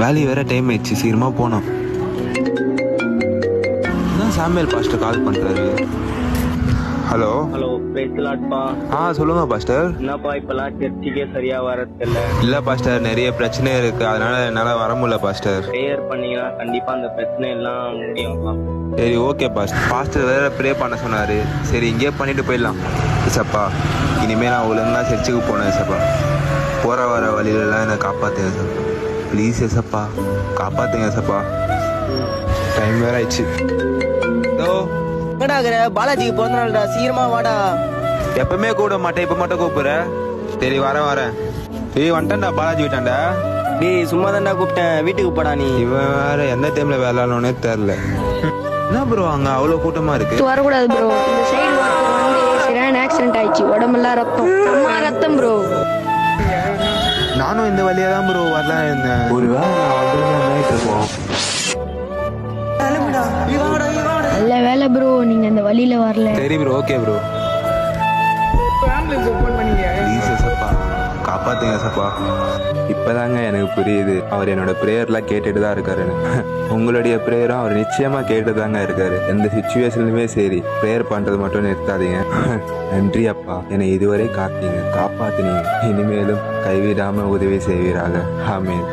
வேலையை வேற டைம் ஆயிடுச்சு, சீக்கிரமா போனோம். சாமுவேல் பாஸ்டர் கால் பண்றாரு. ஹலோ ஹலோ, பேசலாட்பா. சொல்லுங்க பாஸ்டர். என்னப்பா இப்பெல்லாம் சர்ச்சுக்கே சரியா வரதில்ல. இல்ல பாஸ்டர், நிறைய பிரச்சனை இருக்கு, அதனால என்னால வர முடியல பாஸ்டர். ப்ரேயர் பண்ணீங்கன்னா கண்டிப்பா அந்த பிரச்சனை எல்லாம் முடியும்ப்பா. சரி ஓகே பாஸ்டர். பாஸ்டர் வேற ப்ரே பண்ண சொன்னாரு. சரி இங்கே பண்ணிட்டு போயிடலாம். சப்பா, இனிமே நான் ஒழுங்கா சர்ச்சுக்கு போனேன் சப்பா. போற வர வழியிலலாம் என்னை காப்பாத்துங்க சப்பா. ப்ளீஸ் சப்பா, காப்பாத்துங்க சப்பா. டைம் வேற ஆயிடுச்சு. பாலாஜிக்கு பிறந்த நாள்டா, சீக்கிரமா வாடா. எப்பவுமே கூப்பிட மாட்டேன், இப்ப மட்டும் கூப்பிடுற. சரி வரேன். வந்துட்டேன்டா, பாலாஜி வீட்டாண்டா. டேய் சும்மா தான்டா கூப்பிட்டேன், வீட்டுக்கு போடா நீ. இவன் வேற எந்த டைம்ல வேலைன்னு தெரியல. என்ன ப்ரோ அங்க அவ்வளவு கூட்டமா இருக்கு? வரக்கூடாது ப்ரோ. இந்த சைடு வந்து சரியான ஆக்சிடென்ட் ஆயிடுச்சு, உடம்பெல்லாம் ரத்தம், அம்மா ரத்தம் ப்ரோ. நானும் இந்த வழியா தான் ப்ரோ வரலாம் இருந்தேன். ஒருவேளை நல்ல வேலை ப்ரோ, நீங்க அந்த வழியில வரல. சரி ப்ரோ, ஓகே ப்ரோ. ப்ளீஸ் சப்பா, காப்பாத்துங்க சப்பா. இப்பதாங்க எனக்கு புரியுது, அவர் என்னோட ப்ரேயர்லாம் கேட்டுட்டு தான் இருக்காருன்னு. உங்களுடைய ப்ரேயரும் அவர் நிச்சயமா கேட்டுதாங்க இருக்காரு. எந்த சுச்சுவேஷன்லுமே சரி, ப்ரேயர் பண்றது மட்டும் நிறுத்தாதீங்க. நன்றி அப்பா, என்னை இதுவரை காத்தீங்க, காப்பாத்தினீங்க. இனிமேலும் கைவிடாம உதவி செய்வீராக. ஆமென்.